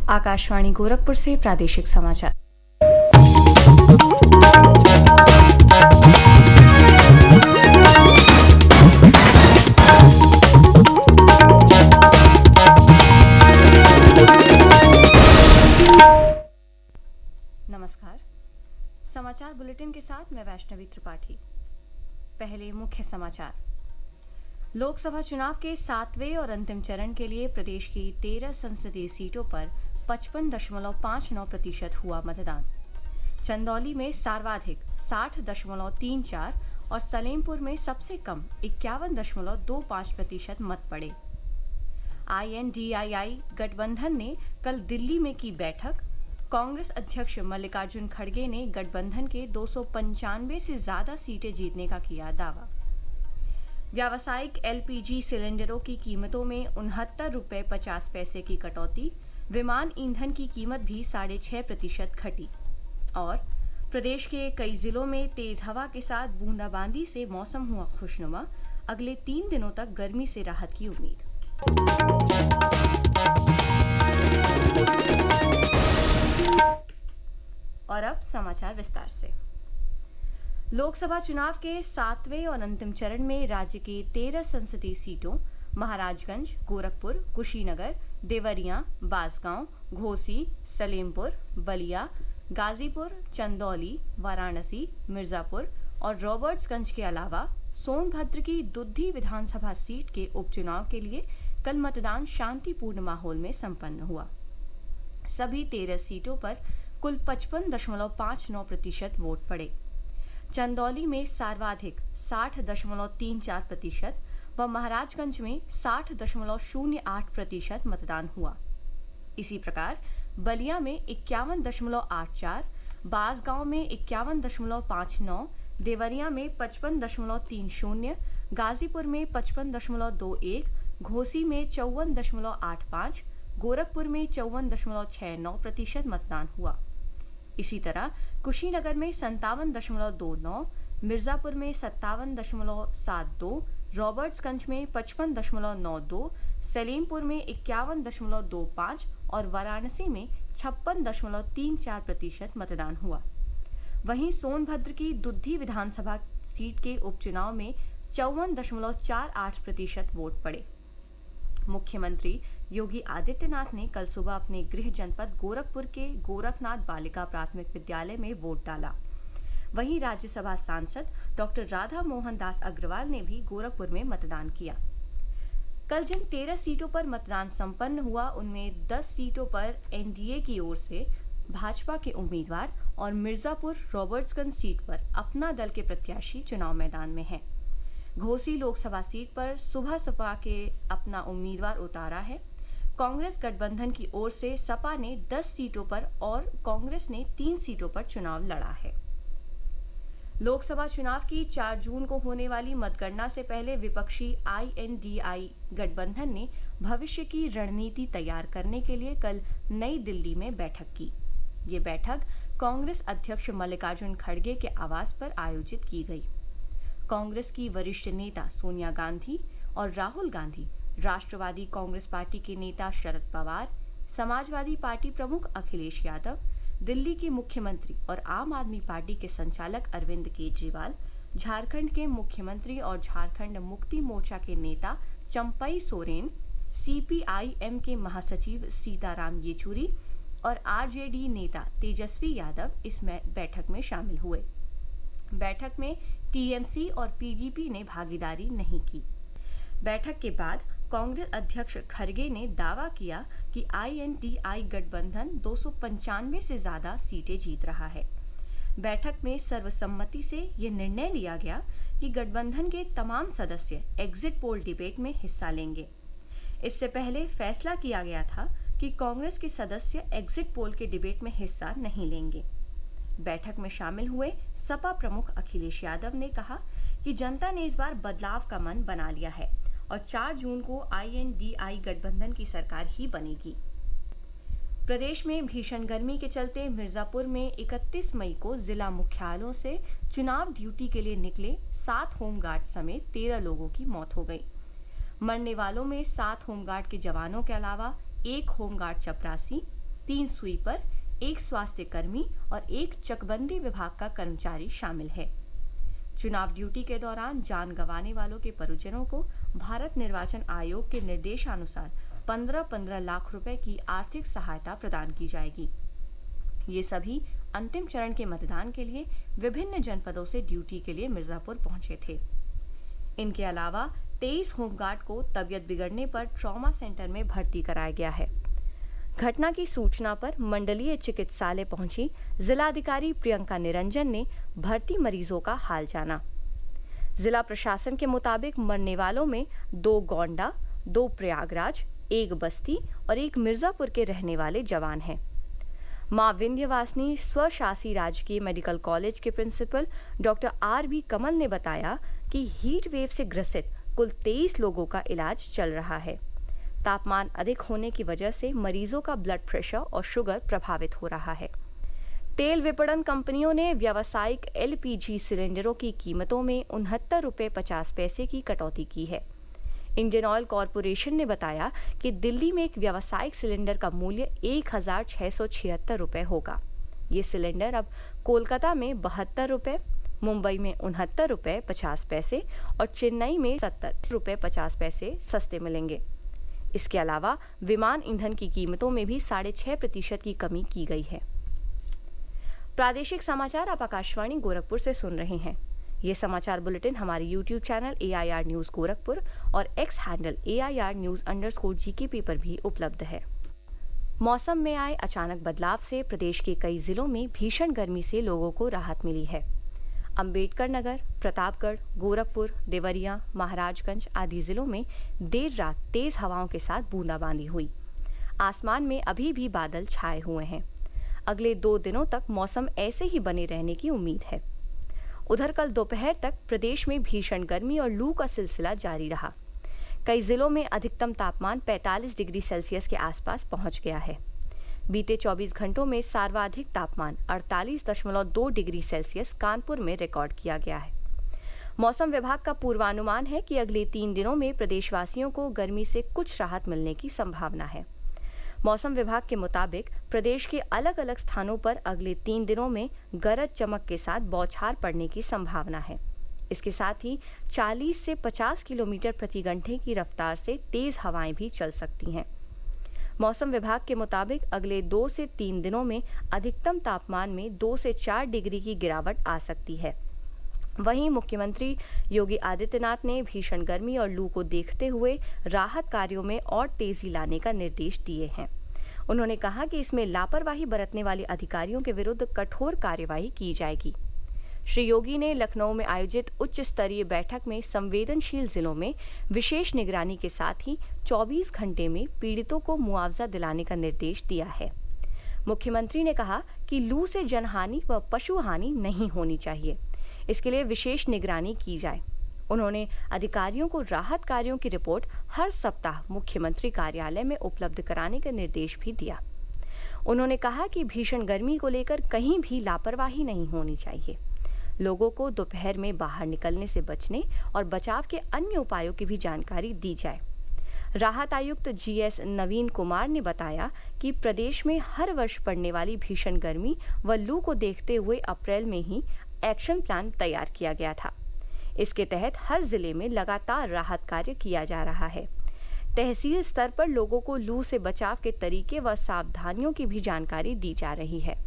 आकाशवाणी गोरखपुर से प्रादेशिक समाचार। नमस्कार, समाचार बुलेटिन के साथ मैं वैष्णवी त्रिपाठी। पहले मुख्य समाचार। लोकसभा चुनाव के 7वें और अंतिम चरण के लिए प्रदेश की 13 संसदीय सीटों पर 55.59% हुआ मतदान। चंदौली में सर्वाधिक 60.34 और सलेमपुर में सबसे कम 51.25% मत पड़े। INDII गठबंधन ने कल दिल्ली में की बैठक। कांग्रेस अध्यक्ष मल्लिकार्जुन खड़गे ने गठबंधन के 295 से ज्यादा सीटें जीतने का किया दावा। व्यावसायिक LPG सिलेंडरों की कीमतों में 69 रुपये 50 पैसे की कटौती। विमान ईंधन की कीमत भी 6.5% घटी। और प्रदेश के कई जिलों में तेज हवा के साथ बूंदाबांदी से मौसम हुआ खुशनुमा। अगले 3 दिनों तक गर्मी से राहत की उम्मीद। और अब समाचार विस्तार से। लोकसभा चुनाव के 7वें और अंतिम चरण में राज्य की 13 संसदीय सीटों महाराजगंज, गोरखपुर, कुशीनगर, देवरिया, बांसगांव, घोसी, सलेमपुर, बलिया, गाजीपुर, चंदौली, वाराणसी, मिर्जापुर और रॉबर्ट्सगंज के अलावा सोनभद्र की दुद्धी विधानसभा सीट के उपचुनाव के लिए कल मतदान शांतिपूर्ण माहौल में संपन्न हुआ। सभी 13 सीटों पर कुल 55.59% वोट पड़े। चंदौली में सर्वाधिक 60.34% व महाराजगंज में 60.08% मतदान हुआ। इसी प्रकार बलिया में 51.84, बांसगांव में 51.59, देवरिया में 55.30, गाजीपुर में 55.21, घोसी में 54.85, गोरखपुर में 54.69% मतदान हुआ। इसी तरह कुशीनगर में 57.29, मिर्जापुर में 57.72, रॉबर्ट्सगंज में 55.92, सलेमपुर में 51.25 और वाराणसी में 56.34% मतदान हुआ। वहीं सोनभद्र की दुद्धी विधानसभा सीट के उपचुनाव में 54.48% वोट पड़े। मुख्यमंत्री योगी आदित्यनाथ ने कल सुबह अपने गृह जनपद गोरखपुर के गोरखनाथ बालिका प्राथमिक विद्यालय में वोट डाला। वहीं राज्यसभा सांसद डॉक्टर राधा मोहन दास अग्रवाल ने भी गोरखपुर में मतदान किया। कल जिन 13 सीटों पर मतदान संपन्न हुआ उनमें 10 सीटों पर NDA की ओर से भाजपा के उम्मीदवार और मिर्जापुर रॉबर्ट्सगंज सीट पर अपना दल के प्रत्याशी चुनाव मैदान में हैं। घोसी लोकसभा सीट पर सुबह सपा के अपना उम्मीदवार उतारा है। कांग्रेस गठबंधन की ओर से सपा ने 10 सीटों पर और कांग्रेस ने 3 सीटों पर चुनाव लड़ा है। लोकसभा चुनाव की 4 जून को होने वाली मतगणना से पहले विपक्षी INDI गठबंधन ने भविष्य की रणनीति तैयार करने के लिए कल नई दिल्ली में बैठक की। ये बैठक कांग्रेस अध्यक्ष मल्लिकार्जुन खड़गे के आवास पर आयोजित की गई। कांग्रेस की वरिष्ठ नेता सोनिया गांधी और राहुल गांधी, राष्ट्रवादी कांग्रेस पार्टी के नेता शरद पवार, समाजवादी पार्टी प्रमुख अखिलेश यादव, दिल्ली के मुख्यमंत्री और आम आदमी पार्टी के संचालक अरविंद केजरीवाल, झारखंड के मुख्यमंत्री और झारखंड मुक्ति मोर्चा के नेता चंपई सोरेन, CPIM के महासचिव सीताराम येचुरी और RJD नेता तेजस्वी यादव इस बैठक में शामिल हुए। बैठक में TMC और PDP ने भागीदारी नहीं की। बैठक के बाद कांग्रेस अध्यक्ष खड़गे ने दावा किया कि INDI गठबंधन 295 से ज्यादा सीटें जीत रहा है। बैठक में सर्वसम्मति से ये निर्णय लिया गया कि गठबंधन के तमाम सदस्य एग्जिट पोल डिबेट में हिस्सा लेंगे। इससे पहले फैसला किया गया था कि कांग्रेस के सदस्य एग्जिट पोल के डिबेट में हिस्सा नहीं लेंगे। बैठक में शामिल हुए सपा प्रमुख अखिलेश यादव ने कहा कि जनता ने इस बार बदलाव का मन बना लिया है और 4 जून को INDI गठबंधन की सरकार ही बनेगी। प्रदेश में भीषण गर्मी के चलते मिर्जापुर में 31 मई को जिला मुख्यालयों से चुनाव ड्यूटी के लिए निकले 7 होमगार्ड समेत 13 लोगों की मौत हो गई। मरने वालों में 7 होमगार्ड के जवानों के अलावा 1 होमगार्ड चपरासी, 3 स्वीपर, 1 स्वास्थ्य कर्मी और 1 चकबंदी विभाग का कर्मचारी शामिल है। चुनाव ड्यूटी के दौरान जान गंवाने वालों के परिजनों को भारत निर्वाचन आयोग के निर्देशानुसार 15-15 लाख रुपए की आर्थिक सहायता प्रदान की जाएगी। ये सभी अंतिम चरण के मतदान के लिए विभिन्न जनपदों से ड्यूटी के लिए मिर्जापुर पहुंचे थे। इनके अलावा 23 होमगार्ड को तबीयत बिगड़ने पर ट्रॉमा सेंटर में भर्ती कराया गया है। घटना की सूचना पर मंडलीय चिकित्सालय पहुंची जिलाधिकारी प्रियंका निरंजन ने भर्ती मरीजों का हाल जाना। जिला प्रशासन के मुताबिक मरने वालों में 2 गोंडा, 2 प्रयागराज, 1 बस्ती और 1 मिर्जापुर के रहने वाले जवान हैं। मां विंध्यवासिनी स्वशासी राजकीय मेडिकल कॉलेज के प्रिंसिपल डॉक्टर R.B. कमल ने बताया कि हीट वेव से ग्रसित कुल 23 लोगों का इलाज चल रहा है। तापमान अधिक होने की वजह से मरीजों का ब्लड प्रेशर और शुगर प्रभावित हो रहा है। तेल विपणन कंपनियों ने व्यावसायिक LPG सिलेंडरों की कीमतों में 69 रुपये 50 पैसे की कटौती की है। इंडियन ऑयल कॉरपोरेशन ने बताया कि दिल्ली में एक व्यावसायिक सिलेंडर का मूल्य 1676 रुपये होगा। ये सिलेंडर अब कोलकाता में 72 रुपये, मुंबई में 69 रुपये 50 पैसे और चेन्नई में 70 रुपये 50 पैसे सस्ते मिलेंगे। इसके अलावा विमान ईंधन की कीमतों में भी 6.5% की कमी की गई है। प्रादेशिक समाचार आप आकाशवाणी गोरखपुर से सुन रहे हैं। ये समाचार बुलेटिन हमारे YouTube channel AIR news Gorakhpur और X हैंडल AIR न्यूज_GKP पर भी उपलब्ध है। मौसम में आए अचानक बदलाव से प्रदेश के कई जिलों में भीषण गर्मी से लोगों को राहत मिली है। अंबेडकर नगर, प्रतापगढ़, गोरखपुर, देवरिया, महाराजगंज आदि जिलों में देर रात तेज हवाओं के साथ बूंदाबांदी हुई। आसमान में अभी भी बादल छाए हुए हैं। अगले 2 दिनों तक मौसम ऐसे ही बने रहने की उम्मीद है। उधर कल दोपहर तक प्रदेश में भीषण गर्मी और लू का सिलसिला जारी रहा। कई जिलों में अधिकतम तापमान 45 डिग्री सेल्सियस के आसपास पहुंच गया है। बीते 24 घंटों में सर्वाधिक तापमान 48.2 डिग्री सेल्सियस कानपुर में रिकॉर्ड किया गया है। मौसम विभाग का पूर्वानुमान है कि अगले 3 दिनों में प्रदेशवासियों को गर्मी से कुछ राहत मिलने की संभावना है। मौसम विभाग के मुताबिक प्रदेश के अलग अलग स्थानों पर अगले 3 दिनों में गरज चमक के साथ बौछार पड़ने की संभावना है। इसके साथ ही 40 से 50 किलोमीटर प्रति घंटे की रफ्तार से तेज हवाएं भी चल सकती हैं। मौसम विभाग के मुताबिक अगले 2 से 3 दिनों में अधिकतम तापमान में 2 से 4 डिग्री की गिरावट आ सकती है। वहीं मुख्यमंत्री योगी आदित्यनाथ ने भीषण गर्मी और लू को देखते हुए राहत कार्यों में और तेजी लाने का निर्देश दिए हैं। उन्होंने कहा कि इसमें लापरवाही बरतने वाले अधिकारियों के विरुद्ध कठोर कार्यवाही की जाएगी। श्री योगी ने लखनऊ में आयोजित उच्च स्तरीय बैठक में संवेदनशील जिलों में विशेष निगरानी के साथ ही 24 घंटे में पीड़ितों को मुआवजा दिलाने का निर्देश दिया है। मुख्यमंत्री ने कहा कि लू से जनहानि व पशु हानि नहीं होनी चाहिए, इसके लिए विशेष निगरानी की जाए। उन्होंने अधिकारियों को राहत कार्यों की रिपोर्ट हर सप्ताह मुख्यमंत्री कार्यालय में उपलब्ध कराने का निर्देश भी दिया। उन्होंने कहा कि भीषण गर्मी को लेकर कहीं भी लापरवाही नहीं होनी चाहिए। लोगों को दोपहर में बाहर निकलने से बचने और बचाव के अन्य उपायों की भी जानकारी दी जाए। राहत आयुक्त GS नवीन कुमार ने बताया कि प्रदेश में हर वर्ष पड़ने वाली भीषण गर्मी व लू को देखते हुए अप्रैल में ही एक्शन प्लान तैयार किया गया था। इसके तहत हर जिले में लगातार राहत कार्य किया जा रहा है। तहसील स्तर पर लोगों को लू से बचाव के तरीके व सावधानियों की भी जानकारी दी जा रही है।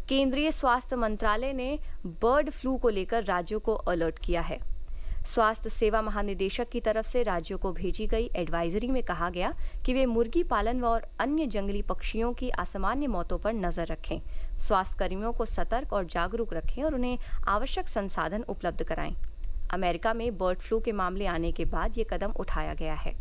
केंद्रीय स्वास्थ्य मंत्रालय ने बर्ड फ्लू को लेकर राज्यों को अलर्ट किया है। स्वास्थ्य सेवा महानिदेशक की तरफ से राज्यों को भेजी गई एडवाइजरी में कहा गया कि वे मुर्गी पालन और अन्य जंगली पक्षियों की असामान्य मौतों पर नजर रखें, स्वास्थ्य कर्मियों को सतर्क और जागरूक रखें और उन्हें आवश्यक संसाधन उपलब्ध कराएं। अमेरिका में बर्ड फ्लू के मामले आने के बाद ये कदम उठाया गया है।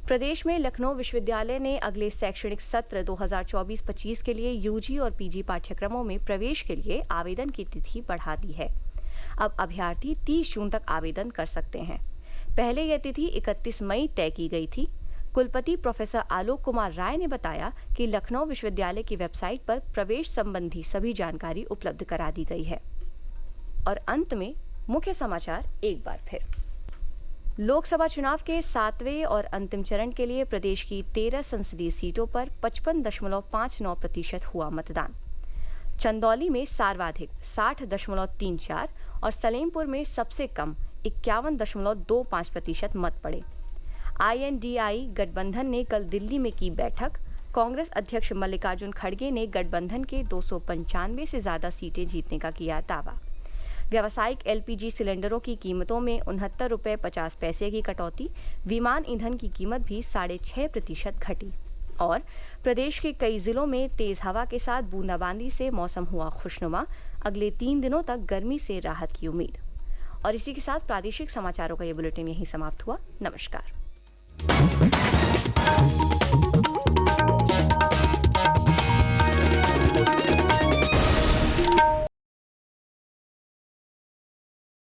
प्रदेश में लखनऊ विश्वविद्यालय ने अगले शैक्षणिक सत्र 2024-25 के लिए UG और PG पाठ्यक्रमों में प्रवेश के लिए आवेदन की तिथि बढ़ा दी है। अब अभ्यर्थी 30 जून तक आवेदन कर सकते हैं। पहले यह तिथि 31 मई तय की गई थी। कुलपति प्रोफेसर आलोक कुमार राय ने बताया कि लखनऊ विश्वविद्यालय की वेबसाइट पर प्रवेश संबंधी सभी जानकारी उपलब्ध करा दी गई है। और अंत में मुख्य समाचार एक बार फिर। लोकसभा चुनाव के 7वें और अंतिम चरण के लिए प्रदेश की 13 संसदीय सीटों पर 55.59% हुआ मतदान। चंदौली में सर्वाधिक 60.34 और सलेमपुर में सबसे कम 51.25% मत पड़े। INDI गठबंधन ने कल दिल्ली में की बैठक। कांग्रेस अध्यक्ष मल्लिकार्जुन खड़गे ने गठबंधन के 295 से ज्यादा सीटें जीतने का किया दावा। व्यावसायिक LPG सिलेंडरों की कीमतों में 69 रुपये 50 पैसे की कटौती। विमान ईंधन की कीमत भी 6.5% घटी। और प्रदेश के कई जिलों में तेज हवा के साथ बूंदाबांदी से मौसम हुआ खुशनुमा। अगले 3 दिनों तक गर्मी से राहत की उम्मीद। और इसी के साथ प्रादेशिक समाचारों का ये बुलेटिन यहीं समाप्त हुआ। नमस्कार।